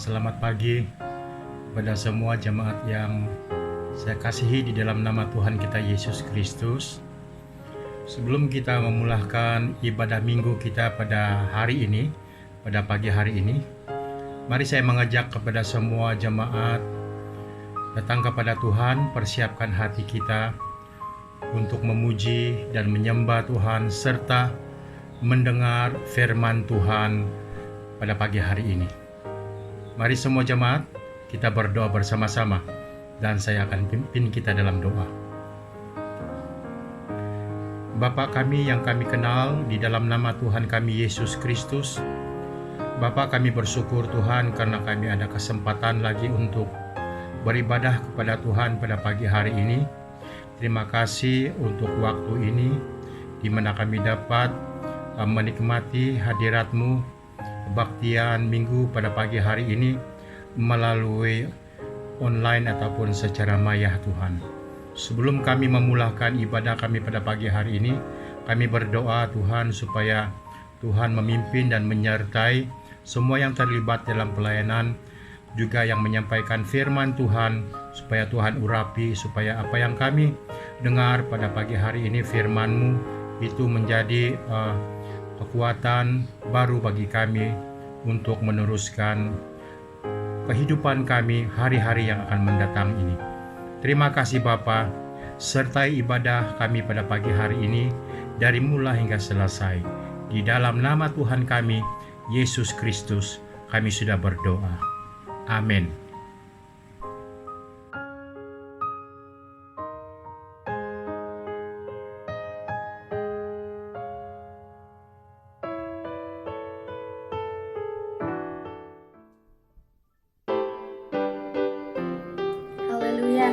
selamat pagi kepada semua jemaat yang saya kasihi di dalam nama Tuhan kita Yesus Kristus. Sebelum kita memulakan ibadah minggu kita pada hari ini, pada pagi hari ini, mari saya mengajak kepada semua jemaat datang kepada Tuhan, persiapkan hati kita untuk memuji dan menyembah Tuhan serta mendengar firman Tuhan pada pagi hari ini. Mari semua jemaat, kita berdoa bersama-sama dan saya akan pimpin kita dalam doa. Bapa kami yang kami kenal di dalam nama Tuhan kami Yesus Kristus, Bapa kami bersyukur Tuhan karena kami ada kesempatan lagi untuk beribadah kepada Tuhan pada pagi hari ini. Terima kasih untuk waktu ini di mana kami dapat menikmati hadirat-Mu, kebaktian minggu pada pagi hari ini melalui online ataupun secara maya Tuhan. Sebelum kami memulakan ibadah kami pada pagi hari ini, kami berdoa Tuhan supaya Tuhan memimpin dan menyertai semua yang terlibat dalam pelayanan, juga yang menyampaikan firman Tuhan, supaya Tuhan urapi, supaya apa yang kami dengar pada pagi hari ini firman-Mu itu menjadi kekuatan baru bagi kami untuk meneruskan kehidupan kami hari-hari yang akan mendatang ini. Terima kasih Bapa, sertai ibadah kami pada pagi hari ini dari mula hingga selesai. Di dalam nama Tuhan kami, Yesus Kristus, kami sudah berdoa. Amin. Haleluya.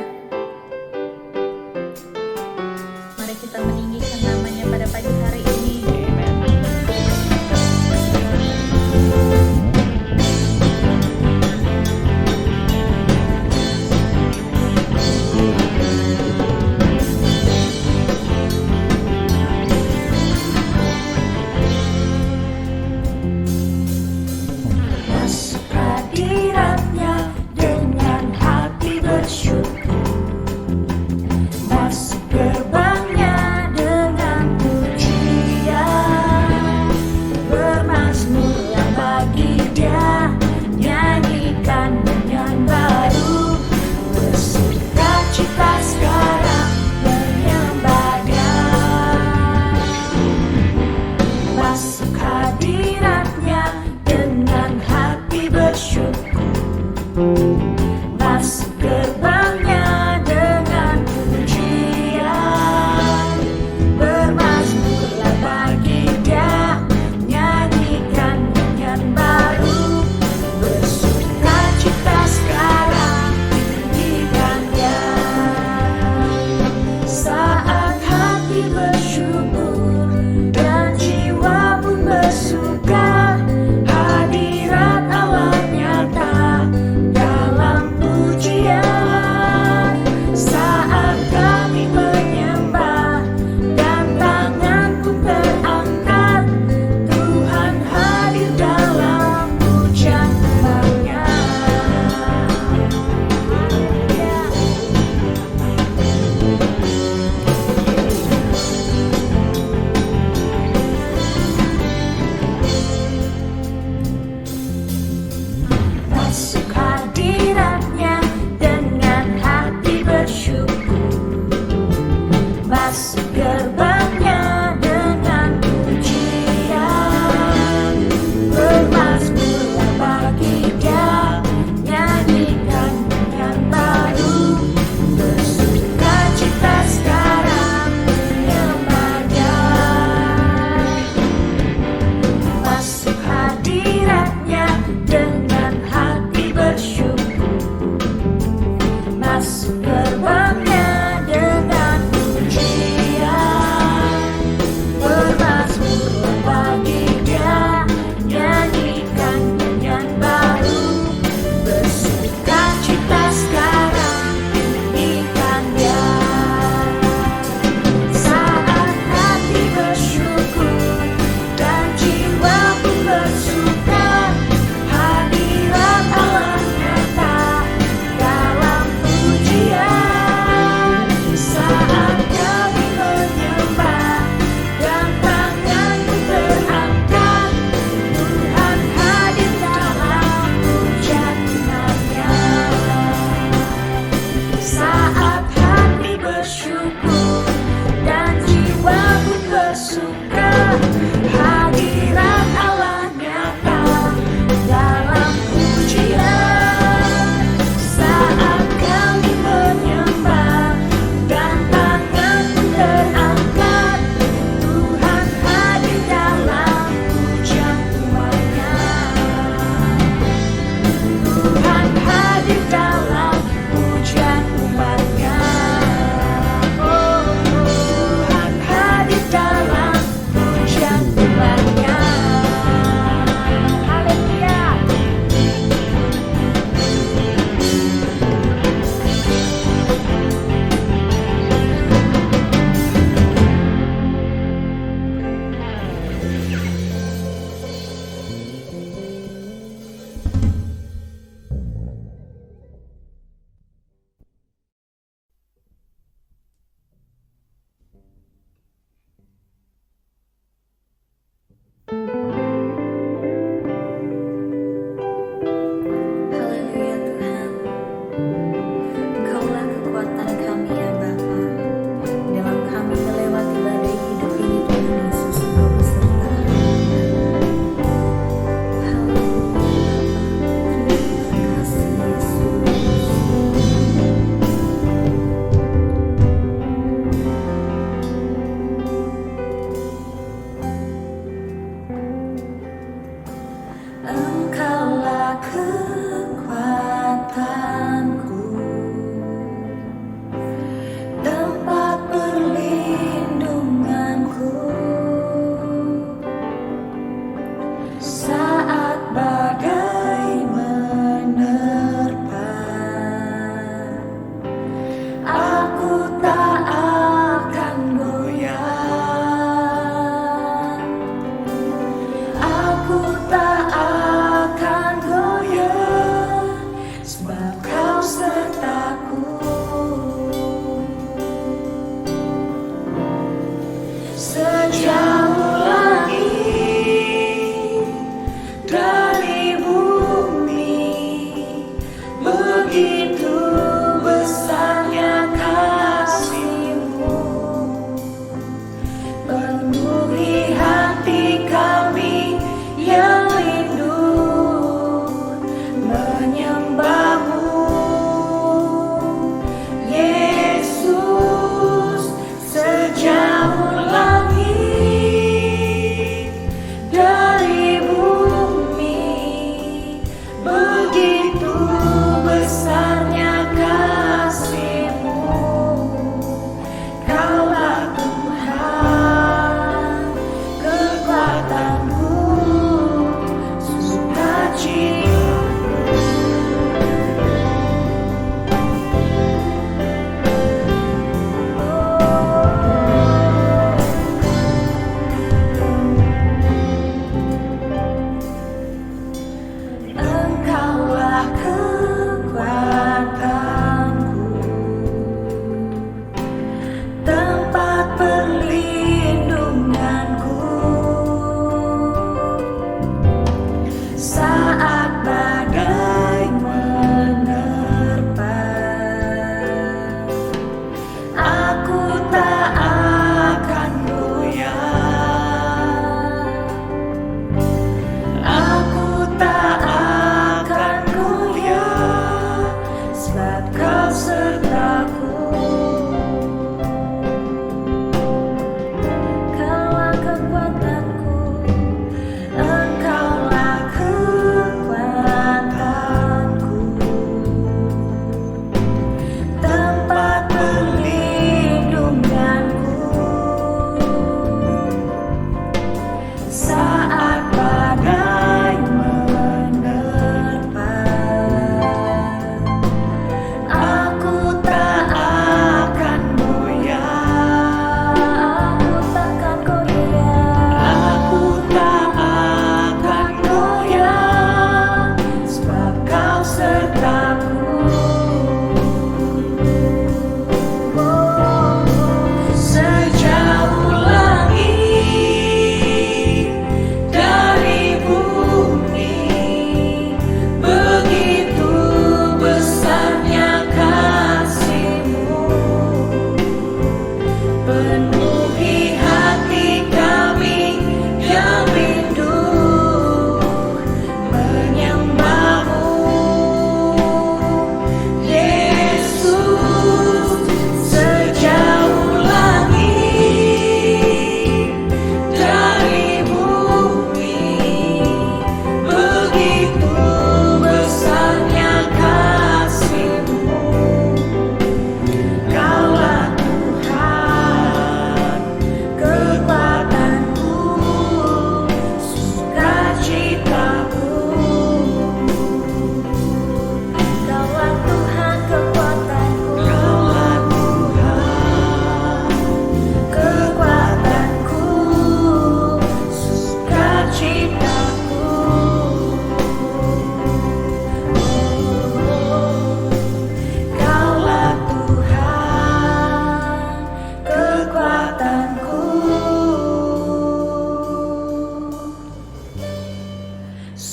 Mari kita meninggikan namanya pada pagi hari ini.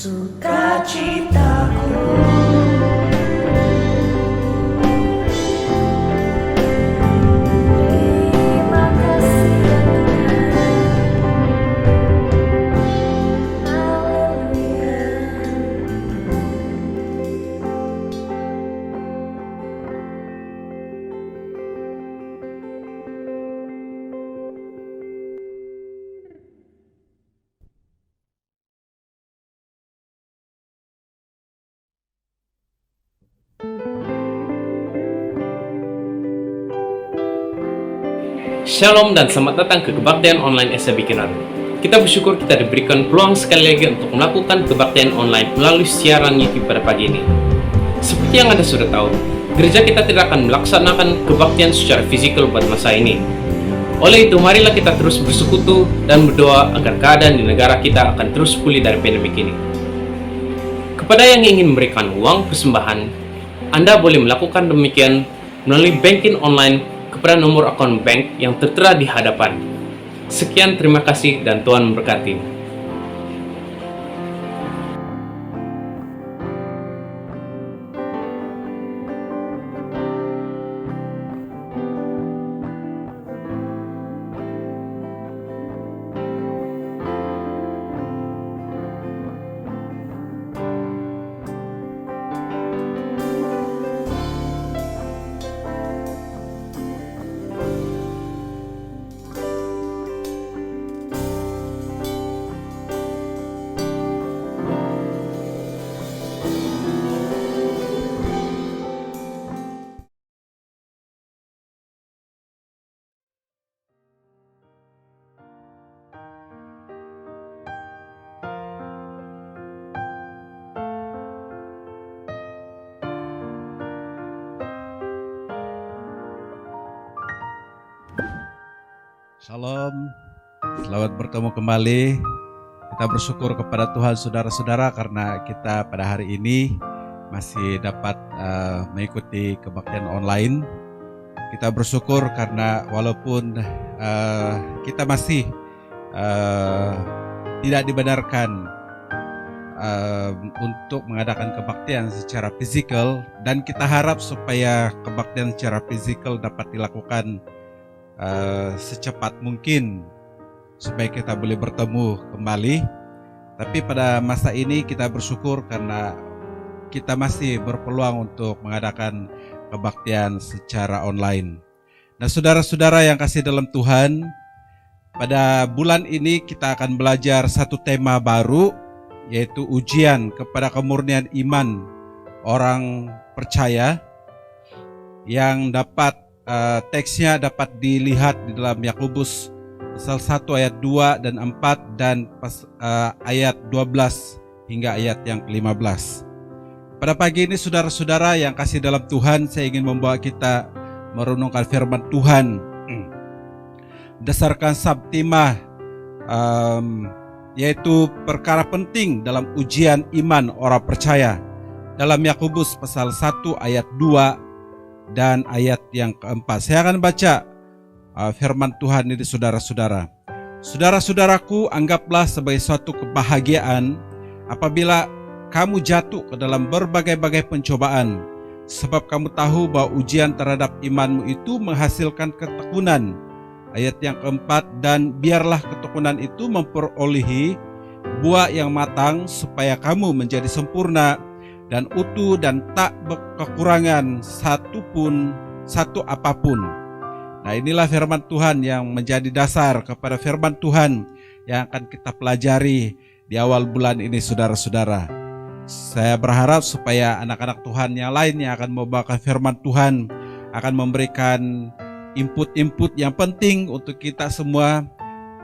sukacitaku. Terima kasih ya Tuhan. Haleluya. Shalom dan selamat datang ke Kebaktian Online SAB Kinar. Kita bersyukur kita diberikan peluang sekali lagi untuk melakukan kebaktian online melalui siaran YouTube pada pagi ini. Seperti yang Anda sudah tahu, gereja kita tidak akan melaksanakan kebaktian secara fisikal pada masa ini. Oleh itu, marilah kita terus bersekutu dan berdoa agar keadaan di negara kita akan terus pulih dari pandemi ini. Kepada yang ingin memberikan uang persembahan, Anda boleh melakukan demikian melalui banking online kepada nomor akun bank yang tertera di hadapan. Sekian, terima kasih dan Tuhan memberkati. Shalom, selamat bertemu kembali. Kita bersyukur kepada Tuhan saudara-saudara karena kita pada hari ini masih dapat mengikuti kebaktian online. Kita bersyukur karena walaupun kita masih tidak dibenarkan untuk mengadakan kebaktian secara fisikal, dan kita harap supaya kebaktian secara fisikal dapat dilakukan secepat mungkin supaya kita boleh bertemu kembali. Tapi pada masa ini kita bersyukur karena kita masih berpeluang untuk mengadakan kebaktian secara online. Nah, saudara-saudara yang kasih dalam Tuhan, pada bulan ini kita akan belajar satu tema baru, yaitu ujian kepada kemurnian iman orang percaya, yang dapat teksnya dapat dilihat di dalam Yakobus pasal 1 ayat 2 dan 4 dan ayat 12 hingga ayat yang ke-15. Pada pagi ini saudara-saudara yang kasih dalam Tuhan, saya ingin membawa kita merenungkan firman Tuhan berdasarkan subtema yaitu perkara penting dalam ujian iman orang percaya, dalam Yakobus pasal 1 ayat 2 dan ayat yang keempat. Saya akan baca firman Tuhan ini, saudara-saudara. Saudara-saudaraku, anggaplah sebagai suatu kebahagiaan apabila kamu jatuh ke dalam berbagai-bagai pencobaan, sebab kamu tahu bahwa ujian terhadap imanmu itu menghasilkan ketekunan. Ayat yang keempat, dan biarlah ketekunan itu memperolehi buah yang matang, supaya kamu menjadi sempurna dan utuh dan tak kekurangan satu apapun. Nah, inilah firman Tuhan yang menjadi dasar kepada firman Tuhan yang akan kita pelajari di awal bulan ini, saudara-saudara. Saya berharap supaya anak-anak Tuhan yang lain yang akan membawakan firman Tuhan akan memberikan input-input yang penting untuk kita semua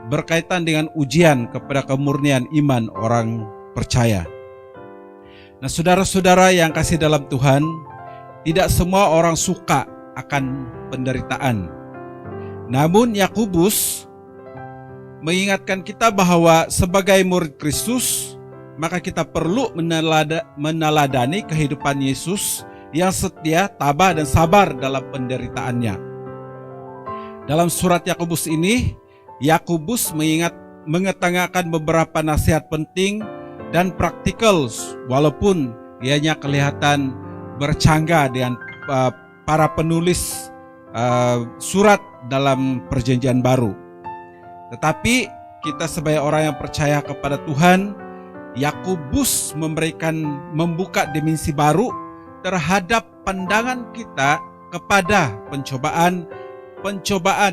berkaitan dengan ujian kepada kemurnian iman orang percaya. Nah, saudara-saudara yang kasih dalam Tuhan, tidak semua orang suka akan penderitaan. Namun Yakobus mengingatkan kita bahwa sebagai murid Kristus, maka kita perlu meneladani kehidupan Yesus yang setia, tabah dan sabar dalam penderitaannya. Dalam surat Yakobus ini, Yakobus mengetengahkan beberapa nasihat penting dan praktikal, walaupun ianya kelihatan bercanggah dengan para penulis surat dalam Perjanjian Baru. Tetapi kita sebagai orang yang percaya kepada Tuhan, Yakobus membuka dimensi baru terhadap pandangan kita kepada pencobaan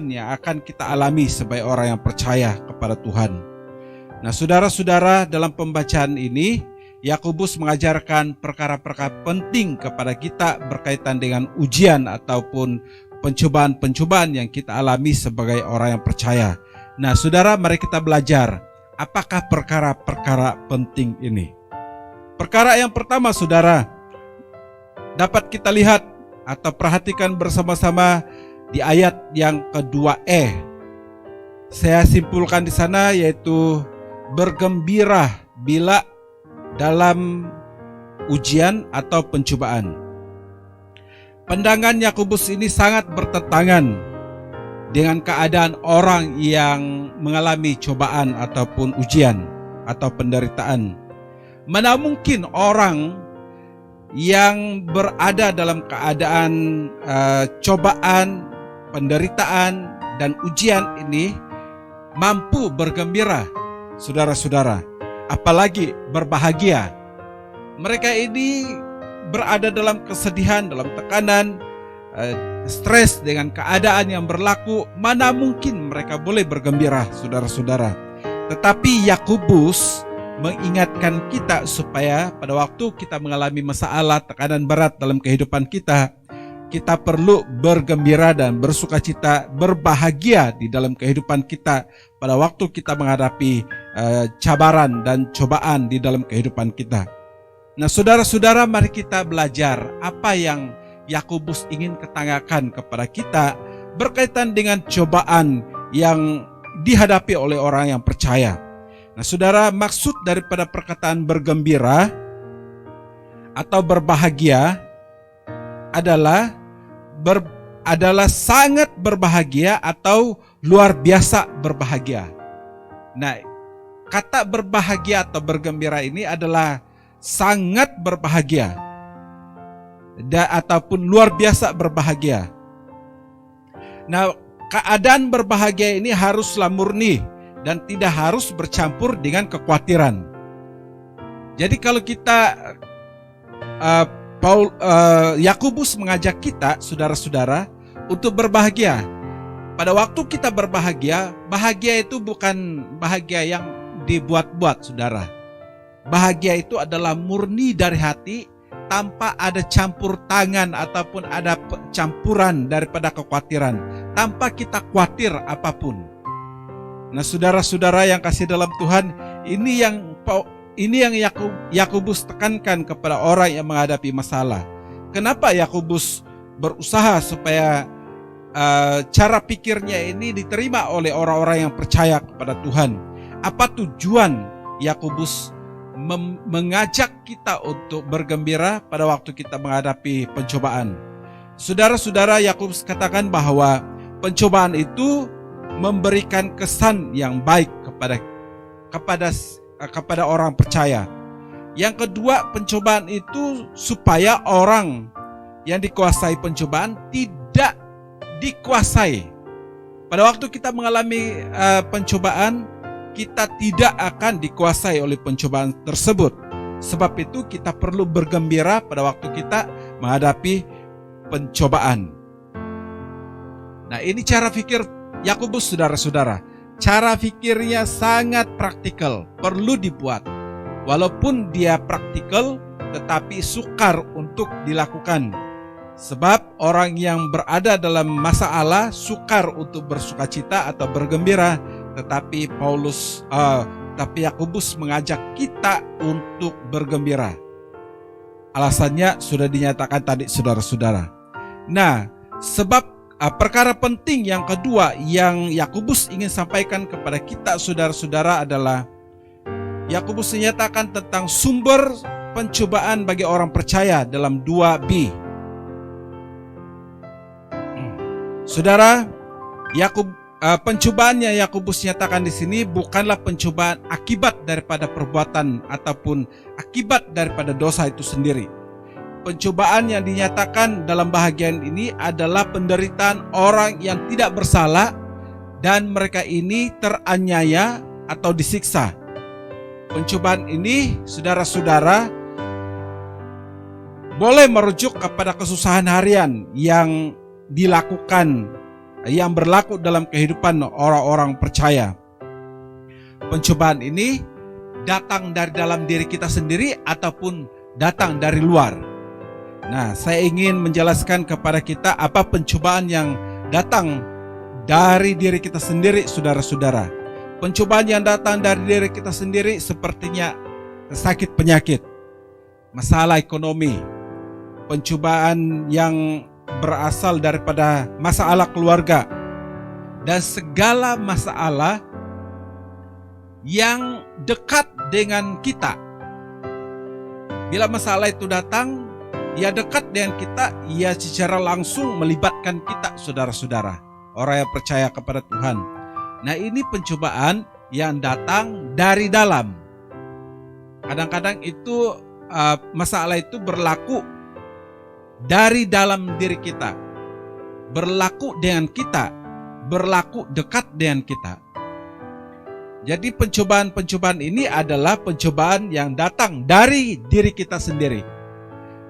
yang akan kita alami sebagai orang yang percaya kepada Tuhan. Nah, saudara-saudara, dalam pembacaan ini Yakobus mengajarkan perkara-perkara penting kepada kita berkaitan dengan ujian ataupun pencobaan-pencobaan yang kita alami sebagai orang yang percaya. Nah, saudara, mari kita belajar apakah perkara-perkara penting ini. Perkara yang pertama, saudara, dapat kita lihat atau perhatikan bersama-sama di ayat yang kedua Saya simpulkan di sana, yaitu bergembira bila dalam ujian atau pencobaan. Pandangan Yakobus ini sangat bertentangan dengan keadaan orang yang mengalami cobaan ataupun ujian atau penderitaan. Mana mungkin orang yang berada dalam keadaan cobaan, penderitaan, dan ujian ini mampu bergembira, saudara-saudara, apalagi berbahagia. Mereka ini berada dalam kesedihan, dalam tekanan, stres dengan keadaan yang berlaku. Mana mungkin mereka boleh bergembira, saudara-saudara. Tetapi Yakobus mengingatkan kita supaya pada waktu kita mengalami masalah, tekanan berat dalam kehidupan kita, kita perlu bergembira dan bersukacita, berbahagia di dalam kehidupan kita pada waktu kita menghadapi cabaran dan cobaan di dalam kehidupan kita. Nah, saudara-saudara, mari kita belajar apa yang Yakobus ingin ketanggakan kepada kita berkaitan dengan cobaan yang dihadapi oleh orang yang percaya. Nah, saudara, maksud daripada perkataan bergembira atau berbahagia adalah sangat berbahagia atau luar biasa berbahagia. Nah, kata berbahagia atau bergembira ini adalah sangat berbahagia ataupun luar biasa berbahagia. Nah, keadaan berbahagia ini haruslah murni dan tidak harus bercampur dengan kekhawatiran. Jadi kalau kita Yakobus mengajak kita, saudara-saudara, untuk berbahagia. Pada waktu kita berbahagia, bahagia itu bukan bahagia yang dibuat-buat, saudara. Bahagia itu adalah murni dari hati, tanpa ada campur tangan ataupun ada campuran daripada kekhawatiran, tanpa kita khawatir apapun. Nah, saudara-saudara yang kasih dalam Tuhan, ini yang Yakobus tekankan kepada orang yang menghadapi masalah. Kenapa Yakobus berusaha supaya cara pikirnya ini diterima oleh orang-orang yang percaya kepada Tuhan? Apa tujuan Yakobus mengajak kita untuk bergembira pada waktu kita menghadapi pencobaan? Saudara-saudara, Yakobus katakan bahwa pencobaan itu memberikan kesan yang baik kepada orang percaya. Yang kedua, pencobaan itu supaya orang yang dikuasai pencobaan tidak dikuasai. Pada waktu kita mengalami pencobaan, kita tidak akan dikuasai oleh pencobaan tersebut. Sebab itu kita perlu bergembira pada waktu kita menghadapi pencobaan. Nah, ini cara pikir Yakobus, saudara-saudara. Cara pikirnya sangat praktikal, perlu dibuat. Walaupun dia praktikal, tetapi sukar untuk dilakukan. Sebab orang yang berada dalam masalah sukar untuk bersukacita atau bergembira, tetapi Yakobus mengajak kita untuk bergembira. Alasannya sudah dinyatakan tadi, saudara-saudara. Nah, sebab perkara penting yang kedua yang Yakobus ingin sampaikan kepada kita, saudara-saudara, adalah Yakobus menyatakan tentang sumber pencobaan bagi orang percaya dalam 2b. Saudara, pencobaan yang Yakobus nyatakan di sini bukanlah pencobaan akibat daripada perbuatan ataupun akibat daripada dosa itu sendiri. Pencobaan yang dinyatakan dalam bahagian ini adalah penderitaan orang yang tidak bersalah dan mereka ini teraniaya atau disiksa. Pencobaan ini, saudara-saudara, boleh merujuk kepada kesusahan harian yang dilakukan, yang berlaku dalam kehidupan orang-orang percaya. Pencobaan ini datang dari dalam diri kita sendiri ataupun datang dari luar. Nah, saya ingin menjelaskan kepada kita apa pencobaan yang datang dari diri kita sendiri, saudara-saudara. Pencobaan yang datang dari diri kita sendiri sepertinya sakit penyakit, masalah ekonomi, pencobaan yang berasal daripada masalah keluarga, dan segala masalah yang dekat dengan kita. Bila masalah itu datang, ia dekat dengan kita, ia secara langsung melibatkan kita, saudara-saudara, orang yang percaya kepada Tuhan. Nah, ini pencobaan yang datang dari dalam. Kadang-kadang itu masalah itu berlaku dari dalam diri kita, berlaku dengan kita, berlaku dekat dengan kita. Jadi pencobaan-pencobaan ini adalah pencobaan yang datang dari diri kita sendiri.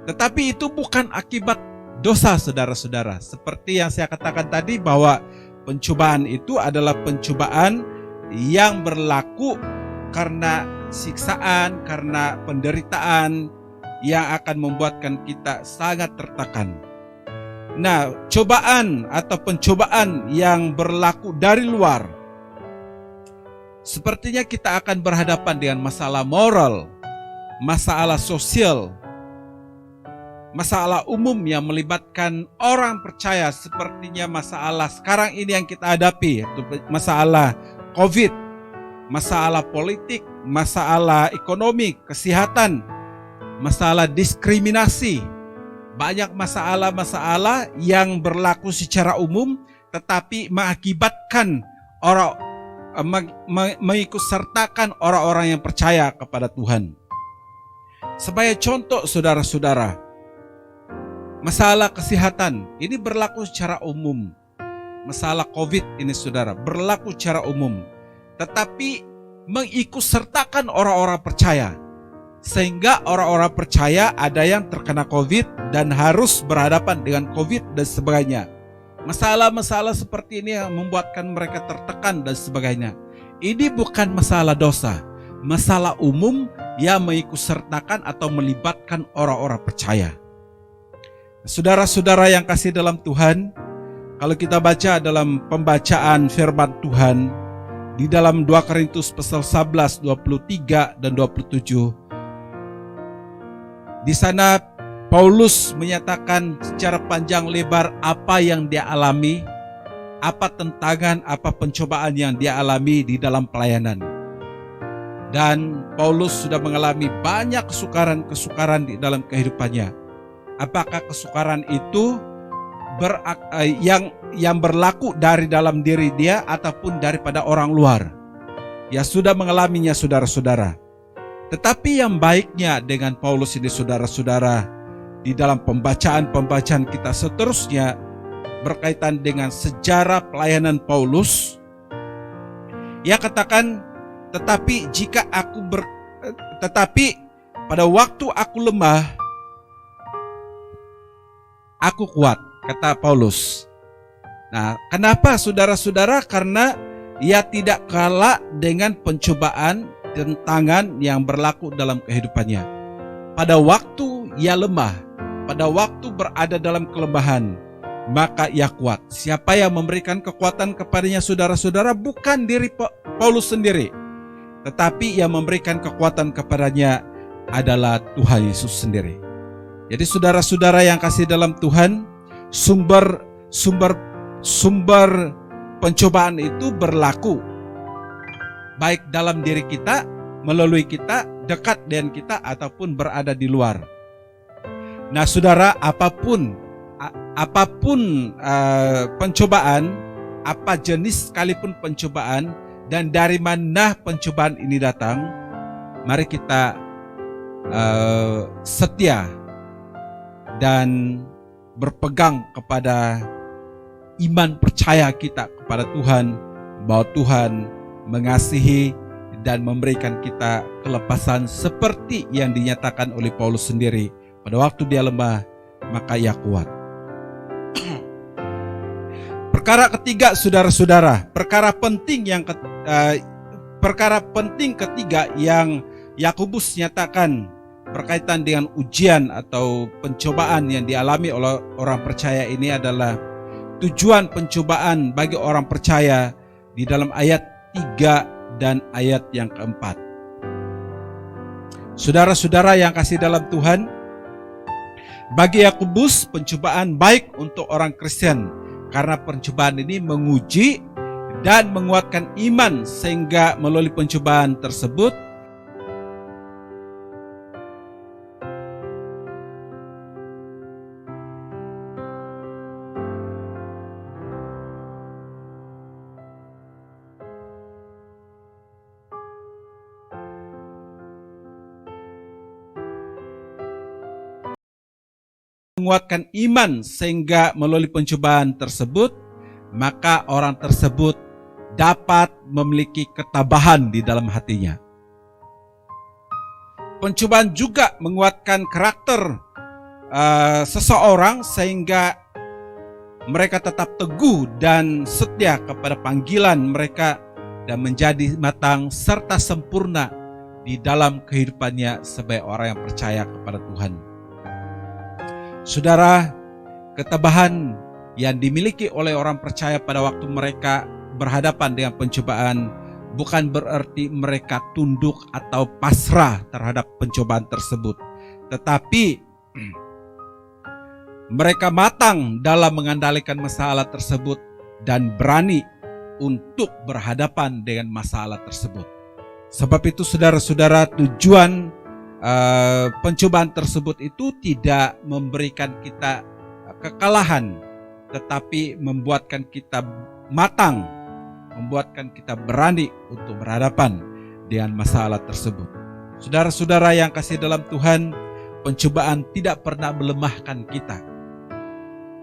Tetapi itu bukan akibat dosa, saudara-saudara. Seperti yang saya katakan tadi bahwa pencobaan itu adalah pencobaan yang berlaku karena siksaan, karena penderitaan yang akan membuatkan kita sangat tertekan. Nah, cobaan atau pencobaan yang berlaku dari luar, sepertinya kita akan berhadapan dengan masalah moral, masalah sosial, masalah umum yang melibatkan orang percaya, sepertinya masalah sekarang ini yang kita hadapi, yaitu masalah COVID, masalah politik, masalah ekonomi, kesehatan, masalah diskriminasi. Banyak masalah-masalah yang berlaku secara umum tetapi mengakibatkan mengikutsertakan orang-orang yang percaya kepada Tuhan. Sebagai contoh, saudara-saudara, masalah kesehatan ini berlaku secara umum. Masalah COVID ini, saudara, berlaku secara umum. Tetapi mengikutsertakan orang-orang percaya. Sehingga orang-orang percaya ada yang terkena COVID dan harus berhadapan dengan COVID dan sebagainya. Masalah-masalah seperti ini yang membuatkan mereka tertekan dan sebagainya. Ini bukan masalah dosa. Masalah umum yang mengikutsertakan atau melibatkan orang-orang percaya. Saudara-saudara yang kasih dalam Tuhan, kalau kita baca dalam pembacaan firman Tuhan di dalam 2 Korintus pasal 11, 23 dan 27, di sana Paulus menyatakan secara panjang lebar apa yang dia alami, apa tantangan, apa pencobaan yang dia alami di dalam pelayanan. Dan Paulus sudah mengalami banyak kesukaran-kesukaran di dalam kehidupannya. Apakah kesukaran itu yang berlaku dari dalam diri dia ataupun daripada orang luar? Ya, sudah mengalaminya, saudara-saudara. Tetapi yang baiknya dengan Paulus ini, saudara-saudara, di dalam pembacaan-pembacaan kita seterusnya berkaitan dengan sejarah pelayanan Paulus, ia katakan, tetapi pada waktu aku lemah, aku kuat, kata Paulus. Nah, kenapa, saudara-saudara? Karena ia tidak kalah dengan pencobaan, tantangan yang berlaku dalam kehidupannya. Pada waktu ia lemah, pada waktu berada dalam kelemahan, maka ia kuat. Siapa yang memberikan kekuatan kepadanya, saudara-saudara? Bukan diri Paulus sendiri, tetapi yang memberikan kekuatan kepadanya adalah Tuhan Yesus sendiri. Jadi saudara-saudara yang kasih dalam Tuhan, sumber pencobaan itu berlaku baik dalam diri kita, melalui kita, dekat dengan kita, ataupun berada di luar. Nah, saudara, apapun pencobaan, apa jenis sekalipun pencobaan dan dari mana pencobaan ini datang, mari kita setia dan berpegang kepada iman percaya kita kepada Tuhan, bahwa Tuhan mengasihi dan memberikan kita kelepasan seperti yang dinyatakan oleh Paulus sendiri. Pada waktu dia lemah, maka ia kuat. Perkara ketiga, saudara-saudara, perkara penting ketiga yang Yakobus nyatakan berkaitan dengan ujian atau pencobaan yang dialami oleh orang percaya ini adalah tujuan pencobaan bagi orang percaya di dalam ayat 3 dan ayat yang keempat. Saudara-saudara yang kasih dalam Tuhan, bagi Yakobus pencobaan baik untuk orang Kristen karena pencobaan ini menguji dan menguatkan iman, sehingga melalui pencobaan tersebut maka orang tersebut dapat memiliki ketabahan di dalam hatinya. Pencobaan juga menguatkan karakter seseorang sehingga mereka tetap teguh dan setia kepada panggilan mereka dan menjadi matang serta sempurna di dalam kehidupannya sebagai orang yang percaya kepada Tuhan. Saudara, ketabahan yang dimiliki oleh orang percaya pada waktu mereka berhadapan dengan pencobaan bukan berarti mereka tunduk atau pasrah terhadap pencobaan tersebut, tetapi mereka matang dalam mengendalikan masalah tersebut dan berani untuk berhadapan dengan masalah tersebut. Sebab itu saudara-saudara, tujuan pencobaan tersebut itu tidak memberikan kita kekalahan, tetapi membuatkan kita matang, membuatkan kita berani untuk berhadapan dengan masalah tersebut. Saudara-saudara yang kasih dalam Tuhan, pencobaan tidak pernah melemahkan kita.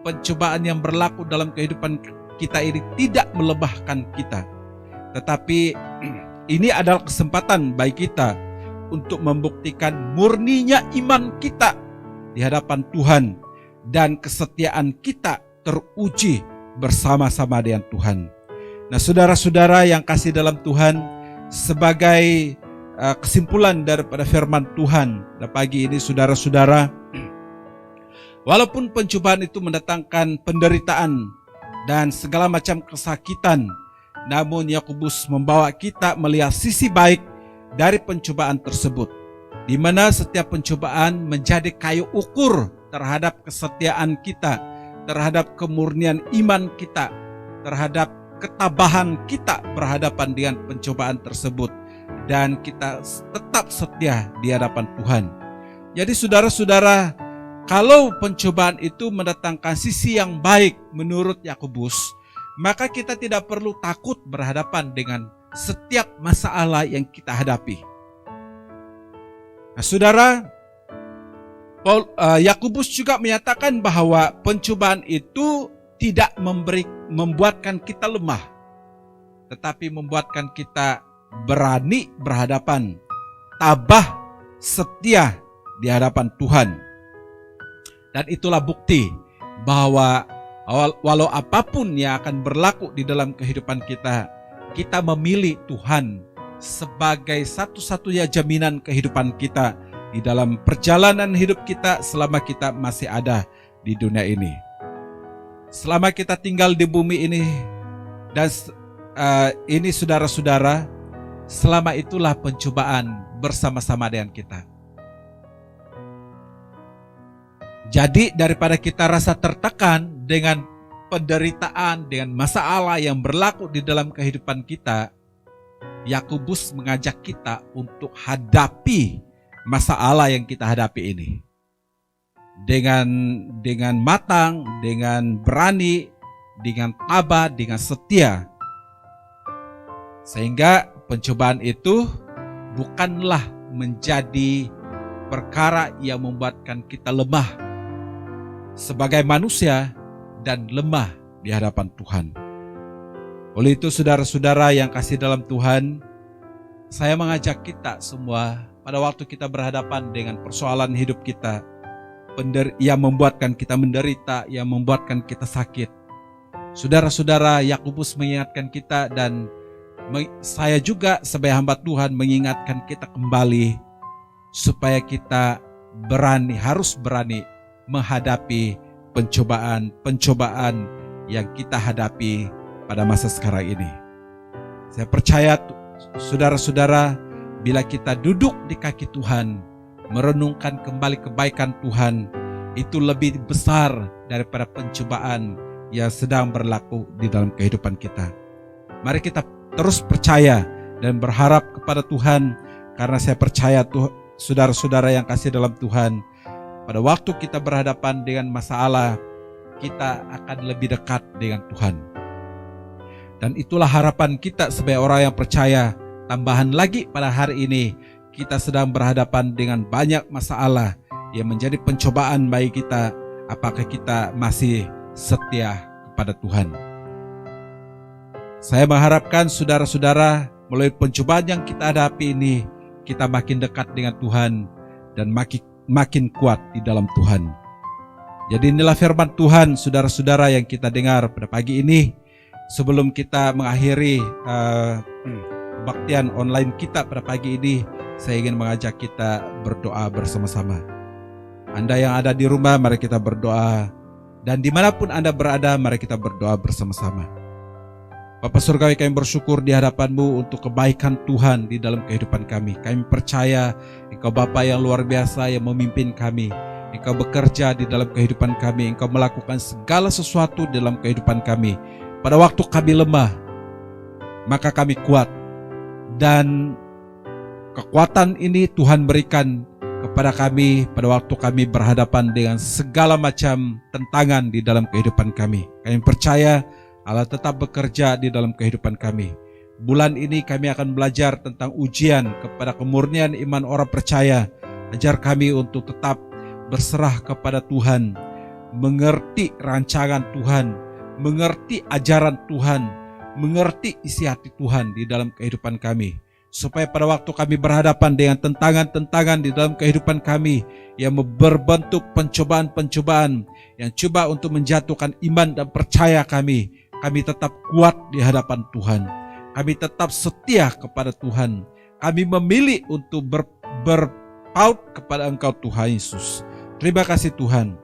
Pencobaan yang berlaku dalam kehidupan kita ini tidak melemahkan kita, tetapi ini adalah kesempatan bagi kita untuk membuktikan murninya iman kita di hadapan Tuhan dan kesetiaan kita teruji bersama-sama dengan Tuhan. Nah, saudara-saudara yang kasih dalam Tuhan, sebagai kesimpulan daripada firman Tuhan pagi ini, saudara-saudara, walaupun pencobaan itu mendatangkan penderitaan dan segala macam kesakitan, namun Yakobus membawa kita melihat sisi baik dari pencobaan tersebut, di mana setiap pencobaan menjadi kayu ukur terhadap kesetiaan kita, terhadap kemurnian iman kita, terhadap ketabahan kita berhadapan dengan pencobaan tersebut, dan kita tetap setia di hadapan Tuhan. Jadi saudara-saudara, kalau pencobaan itu mendatangkan sisi yang baik menurut Yakobus, maka kita tidak perlu takut berhadapan dengan setiap masalah yang kita hadapi. Nah, saudara, Yakobus juga menyatakan bahwa pencobaan itu tidak membuatkan kita lemah, tetapi membuatkan kita berani berhadapan, tabah, setia di hadapan Tuhan. Dan itulah bukti bahwa walau apapun yang akan berlaku di dalam kehidupan kita, kita memilih Tuhan sebagai satu-satunya jaminan kehidupan kita di dalam perjalanan hidup kita selama kita masih ada di dunia ini. Selama kita tinggal di bumi ini, dan ini saudara-saudara, selama itulah pencobaan bersama-sama dengan kita. Jadi daripada kita rasa tertekan dengan penderitaan, dengan masalah yang berlaku di dalam kehidupan kita, Yakobus mengajak kita untuk hadapi masalah yang kita hadapi ini dengan matang, dengan berani, dengan tabah, dengan setia. Sehingga pencobaan itu bukanlah menjadi perkara yang membuatkan kita lemah sebagai manusia dan lemah di hadapan Tuhan. Oleh itu saudara-saudara yang kasih dalam Tuhan, saya mengajak kita semua pada waktu kita berhadapan dengan persoalan hidup kita yang membuatkan kita menderita, yang membuatkan kita sakit. Saudara-saudara, Yakobus mengingatkan kita dan saya juga sebagai hamba Tuhan mengingatkan kita kembali supaya kita harus berani menghadapi pencobaan yang kita hadapi pada masa sekarang ini. Saya percaya saudara-saudara, bila kita duduk di kaki Tuhan, merenungkan kembali kebaikan Tuhan, itu lebih besar daripada pencobaan yang sedang berlaku di dalam kehidupan kita. Mari kita terus percaya dan berharap kepada Tuhan, karena saya percaya saudara-saudara yang kasih dalam Tuhan, pada waktu kita berhadapan dengan masalah, kita akan lebih dekat dengan Tuhan. Dan itulah harapan kita sebagai orang yang percaya. Tambahan lagi pada hari ini, kita sedang berhadapan dengan banyak masalah yang menjadi pencobaan bagi kita. Apakah kita masih setia kepada Tuhan? Saya mengharapkan saudara-saudara, melalui pencobaan yang kita hadapi ini, kita makin dekat dengan Tuhan dan makin kuat di dalam Tuhan. Jadi inilah firman Tuhan, saudara-saudara yang kita dengar pada pagi ini. Sebelum kita mengakhiri kebaktian online kita pada pagi ini, saya ingin mengajak kita berdoa bersama-sama. Anda yang ada di rumah, mari kita berdoa. Dan dimanapun Anda berada, mari kita berdoa bersama-sama. Bapa Surgawi, kami bersyukur di hadapan-Mu untuk kebaikan Tuhan di dalam kehidupan kami. Kami percaya Engkau Bapa yang luar biasa yang memimpin kami. Engkau bekerja di dalam kehidupan kami. Engkau melakukan segala sesuatu dalam kehidupan kami. Pada waktu kami lemah, maka kami kuat. Dan kekuatan ini Tuhan berikan kepada kami pada waktu kami berhadapan dengan segala macam tantangan di dalam kehidupan kami. Kami percaya Allah tetap bekerja di dalam kehidupan kami. Bulan ini kami akan belajar tentang ujian kepada kemurnian iman orang percaya. Ajar kami untuk tetap berserah kepada Tuhan, mengerti rancangan Tuhan, mengerti ajaran Tuhan, mengerti isi hati Tuhan di dalam kehidupan kami. Supaya pada waktu kami berhadapan dengan tantangan-tantangan di dalam kehidupan kami yang berbentuk pencobaan-pencobaan yang coba untuk menjatuhkan iman dan percaya kami tetap kuat di hadapan Tuhan. Kami tetap setia kepada Tuhan. Kami memilih untuk berpaut kepada Engkau Tuhan Yesus. Terima kasih Tuhan.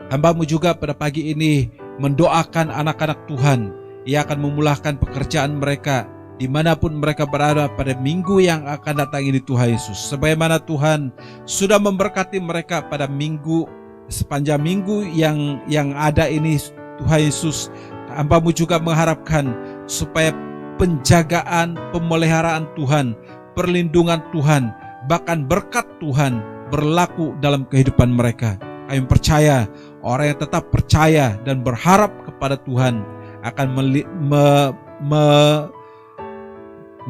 Hamba-Mu juga pada pagi ini mendoakan anak-anak Tuhan. Ia akan memulihkan pekerjaan mereka dimanapun mereka berada pada minggu yang akan datang ini Tuhan Yesus. Sebagaimana Tuhan sudah memberkati mereka pada sepanjang minggu yang ada ini Tuhan Yesus. Hamba-Mu juga mengharapkan supaya penjagaan, pemeliharaan Tuhan, perlindungan Tuhan, bahkan berkat Tuhan berlaku dalam kehidupan mereka. Kami percaya orang yang tetap percaya dan berharap kepada Tuhan akan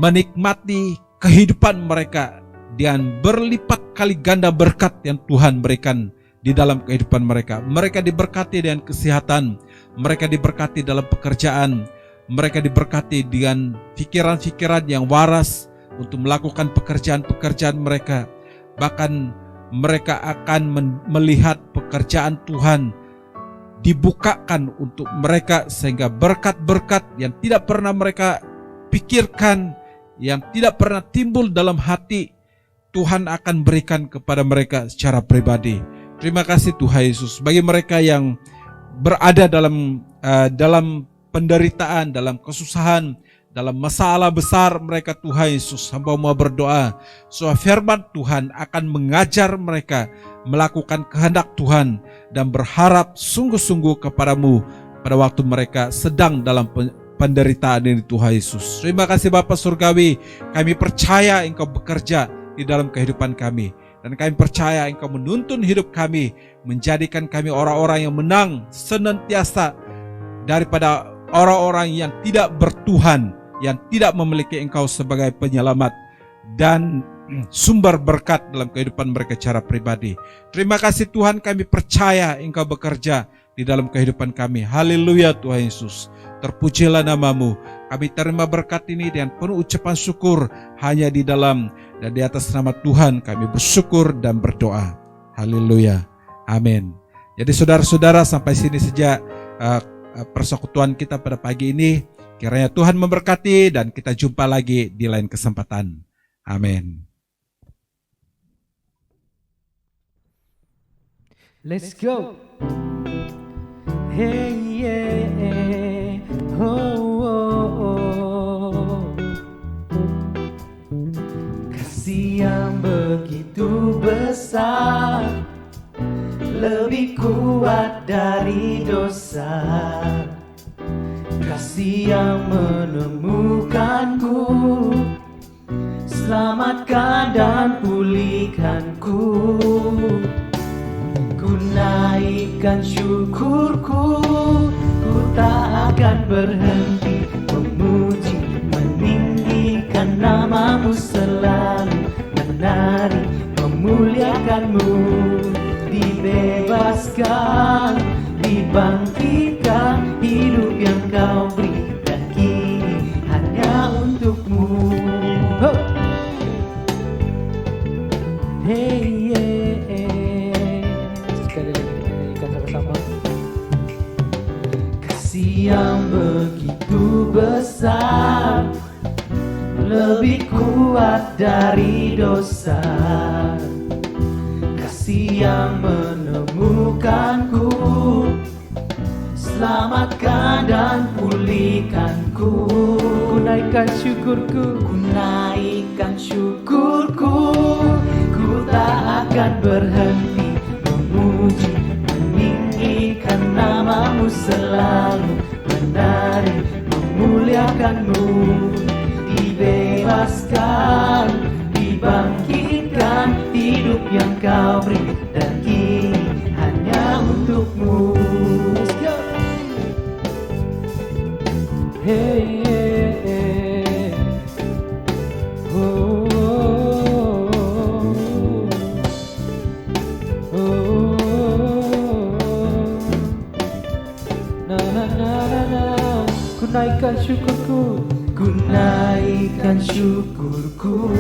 menikmati kehidupan mereka dan berlipat kali ganda berkat yang Tuhan berikan di dalam kehidupan mereka. Mereka diberkati dengan kesehatan, mereka diberkati dalam pekerjaan, mereka diberkati dengan pikiran-pikiran yang waras untuk melakukan pekerjaan-pekerjaan mereka. Bahkan mereka akan melihat pekerjaan Tuhan dibukakan untuk mereka, sehingga berkat-berkat yang tidak pernah mereka pikirkan, yang tidak pernah timbul dalam hati, Tuhan akan berikan kepada mereka secara pribadi. Terima kasih Tuhan Yesus. Bagi mereka yang berada dalam penderitaan, dalam kesusahan, dalam masalah besar mereka Tuhan Yesus, hamba mau berdoa supaya firman Tuhan akan mengajar mereka melakukan kehendak Tuhan dan berharap sungguh-sungguh kepadamu pada waktu mereka sedang dalam penderitaan ini Tuhan Yesus. Terima kasih Bapa Surgawi, kami percaya Engkau bekerja di dalam kehidupan kami, dan kami percaya Engkau menuntun hidup kami, menjadikan kami orang-orang yang menang senantiasa daripada orang-orang yang tidak bertuhan, yang tidak memiliki Engkau sebagai penyelamat dan sumber berkat dalam kehidupan mereka secara pribadi. Terima kasih Tuhan, kami percaya Engkau bekerja di dalam kehidupan kami. Haleluya Tuhan Yesus, terpujilah namamu. Kami terima berkat ini dengan penuh ucapan syukur hanya di dalam dan di atas nama Tuhan kami bersyukur dan berdoa. Haleluya, amin. Jadi saudara-saudara, sampai sini saja persekutuan kita pada pagi ini. Kiranya Tuhan memberkati dan kita jumpa lagi di lain kesempatan. Amin. Let's go. Hey yeah, oh, oh, oh. Kasih yang begitu besar, lebih kuat dari dosa. Kasih yang menemukanku, selamatkan dan pulihkanku. Ku naikkan syukurku, ku tak akan berhenti memuji, meninggikan namamu selalu, menari, memuliakanmu. Dibebaskan, dibangkitkan, hidup yang kau beri dan kini hanya untukmu. Oh. Hey yeah. Sekali lagi kita nyanyikan sama-sama. Kasih yang begitu besar, lebih kuat dari dosa. Kasih yang menemukanku, selamatkan dan pulihkanku. Ku naikkan syukurku, ku naikkan syukurku. Ku tak akan berhenti memuji, meninggikan namamu selalu, menari, memuliakanmu. Dibebaskan, dibangkitkan, hidup yang kau beri dan kini hanya untukmu. Let's go. Hey, hey, hey. Oh, oh, oh. Na na na na na. Ku naikkan syukurku, ku naikkan syukurku.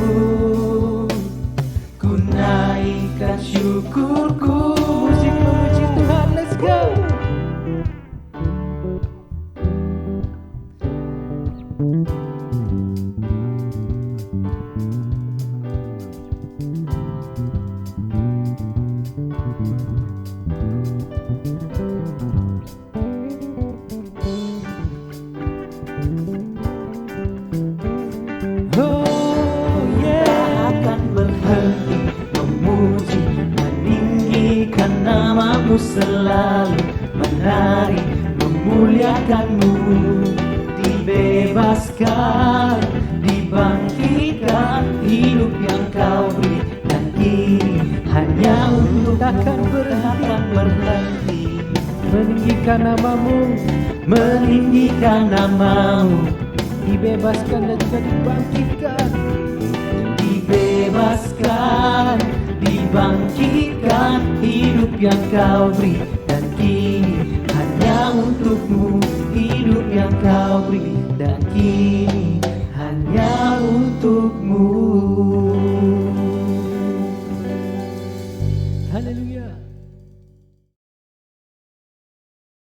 Ku naikkan syukurku. Musik memuji Tuhan, let's go. Oh yeah, akan berhenti memuji, meninggikan namamu selalu, menari, memuliakanmu. Dibebaskan, dibangkitkan, hidup yang kau beri dan kini hanya untuk takkan berhenti meninggikan namamu, meninggikan namamu. Dibebaskan dan juga dibangkitkan, dibebaskan, dibangkitkan, hidup yang kau beri dan kini hanya untukmu. Hidup yang kau beri dan kini hanya untukmu. Haleluya.